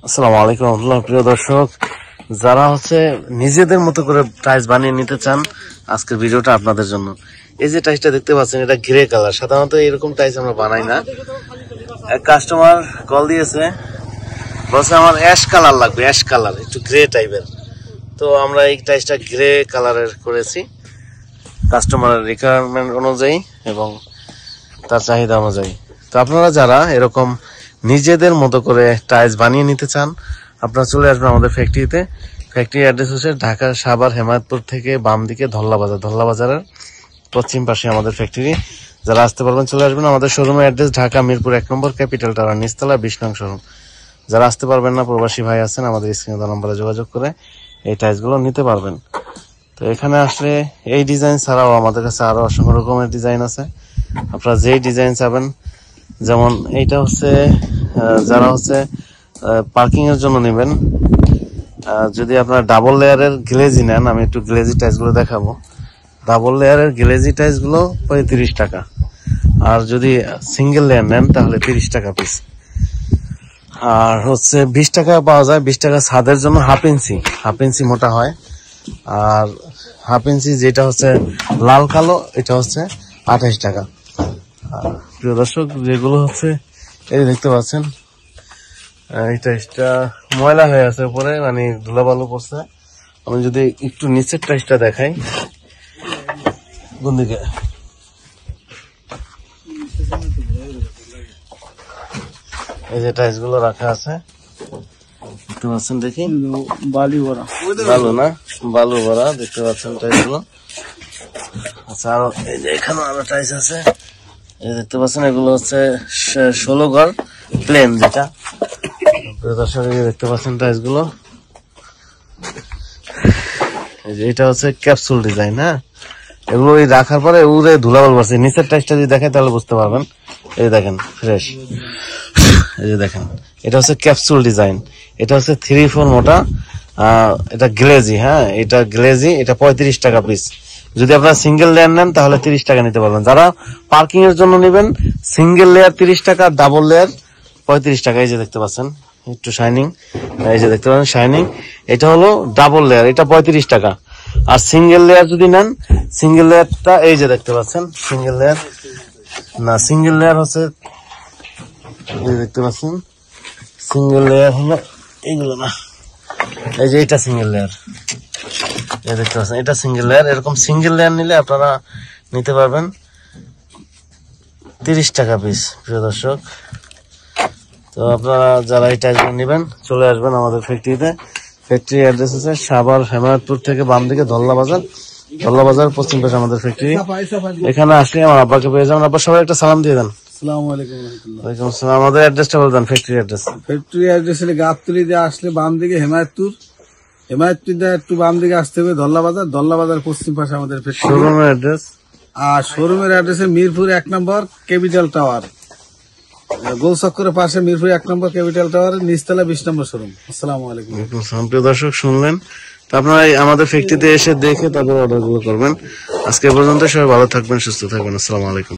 আসসালামু আলাইকুম রহমতুল্লাহ। প্রিয় দর্শক, যারা নিজেদের মতো করে টাইলস বানিয়ে নিতে চান, আজকের ভিডিওটা আপনাদের জন্য। এই যে টাইলসটা দেখতে পাচ্ছেন, এটা গ্রে কালার। সাধারণত এরকম টাইলস আমরা বানাই না। এক কাস্টমার কল দিয়েছে, বলছে আমার অ্যাশ কালার লাগবে, অ্যাশ কালার একটু গ্রে টাইপের। তো আমরা এই টাইলসটা গ্রে কালারের করেছি কাস্টমারের রিকোয়ারমেন্ট অনুযায়ী এবং তার চাহিদা অনুযায়ী। তো আপনারা যারা এরকম নিজেদের মতো করে টাইলস বানিয়ে নিতে চান, আপনারা চলে আসবেন আমাদের ফ্যাক্টরিতে। ফ্যাক্টরি অ্যাড্রেস হচ্ছে ঢাকা সাভার হেমায়তপুর থেকে বাম দিকে ধল্লা বাজারের পশ্চিম পাশে আমাদের ফ্যাক্টরি। যারা আসতে পারবেন চলে আসবেন। আমাদের শোরুমের অ্যাড্রেস ঢাকা মিরপুর 1 নম্বর ক্যাপিটাল টাওয়ার নিচতলা 20 নং শোরুম। যারা আসতে পারবেন না, প্রবাসী ভাই আছেন, আমাদের স্ক্রিনে দেওয়া নম্বরে যোগাযোগ করে এই টাইলসগুলো নিতে পারবেন। তো এখানে আসলে এই ডিজাইন ছাড়াও আমাদের কাছে আরো অসংখ্য রকমের ডিজাইন আছে। আপনারা যেই ডিজাইন চাবেন, যেমন এইটা যারা পার্কিং এর জন্য নেবেন, যদি আপনারা ডাবল লেয়ারের গ্লেজি নেন, আমি একটু গ্লেজি টাইলস গুলো দেখাবো। ডাবল লেয়ারের গ্লেজি টাইলস গুলো 35 টাকা, আর যদি সিঙ্গেল লেয়ার নেন তাহলে 30 টাকা পিস। আর 20 টাকা পাওয়া যায়, 20 টাকা ছাদের জন্য হাফ ইঞ্চি মোটা হয়। আর হাফ ইঞ্চি যেটা লাল কালো, এটা 28 টাকা। প্রিয় দর্শক, যেগুলো এই দেখতে পাচ্ছেন, এই টাইসটা ময়লা হয়ে আছে উপরে, মানে ধুলাবালু পড়ছে। আমি যদি একটু নিচের টাইসটা দেখাই, কোন দিকে, এই যে টাইস গুলো রাখা আছে দেখতে পাচ্ছেন, দেখি বালু না, বালু ভরা দেখতে পাচ্ছেন টাইস গুলো। আচ্ছা, আরো এই যে এখানে আরো টাইস আছে, এই দেখতে পাচ্ছেন, এগুলো 16 ঘর প্লেন যেটা। দর্শক, দেখতে পাচ্ছেন টাইলস গুলো, এটা ক্যাপসুল ডিজাইন। হ্যাঁ, এগুলো রাখার পরে উড়ে ধুলাবাল পড়ছে। নিচের টাইলসটা যদি দেখেন তাহলে বুঝতে পারবেন। এই দেখেন ফ্রেশ, এই যে দেখেন, এটা ক্যাপসুল ডিজাইন। এটা 3-4 মোটা, এটা গ্লেজি। হ্যাঁ, এটা গ্লেজি, এটা 35 টাকা পিস। যদি আপনারা সিঙ্গেল লেয়ার নেন তাহলে 30 টাকা নিতে পারবেন। যারা পার্কিং এর জন্য নেবেন, সিঙ্গেল লেয়ার 30 টাকা, ডাবল লেয়ার 35 টাকা। এই যে দেখতে পাচ্ছেন একটু শাইনিং, এই যে দেখতে পাচ্ছেন শাইনিং, এটা ডাবল লেয়ার, এটা 35 টাকা। আর সিঙ্গেল লেয়ার যদি নেন, সিঙ্গেল লেয়ারটা এই যে দেখতে পাচ্ছেন, সিঙ্গেল লেয়ার এই দেখতে পাচ্ছেন, সিঙ্গেল লেয়ার হলো এইগুলো না, এই যে এটা সিঙ্গেল লেয়ার, এই দেখতে পাচ্ছেন, এটা সিঙ্গেল লেয়ার। এরকম সিঙ্গেল লেয়ার নিলে আপনারা নিতে পারবেন 30 টাকা পিস। প্রিয় দর্শক, তো আপনারা যারা এই টাইলসগুলো নেবেন চলে আসবেন আমাদের ফ্যাক্টরিতে। ফ্যাক্টরি অ্যাড্রেস সাভার হেমায়তপুর থেকে বাম দিকে ধল্লা বাজার পশ্চিম পাশে আমাদের ফ্যাক্টরি। এখানে আসলে আমার আব্বাকে পেয়ে যাবেন। আব্বা, সবাই একটা সালাম দিয়ে দেন। ওয়ালাইকুম আসসালাম। আমাদের অ্যাড্রেসটা বলে দেন। ফ্যাক্টরি অ্যাড্রেস গাবতলি দিয়ে আসলে বাম দিকে হেমায়তপুর দিয়ে একটু বাম দিকে আসতে হবে ধল্লা বাজার পশ্চিম পাশে আমাদের ফ্যাক্টরি। শোরুমের অ্যাড্রেস, আর শোরুমের অ্যাড্রেস মিরপুর 1 নম্বর ক্যাপিটাল টাওয়ার, গোল চক্করের পাশে মিরপুর 1 নম্বর ক্যাপিটাল টাওয়ার নিচতলা 20 নম্বর শোরুম। আসসালামু আলাইকুম। প্রিয় দর্শক, শুনলেন তো, আপনারা আমাদের ফ্যাক্টরিতে এসে দেখে তারপর অর্ডার করবেন। আজকে পর্যন্ত সবাই ভালো থাকবেন, সুস্থ থাকবেন। আসসালামু আলাইকুম।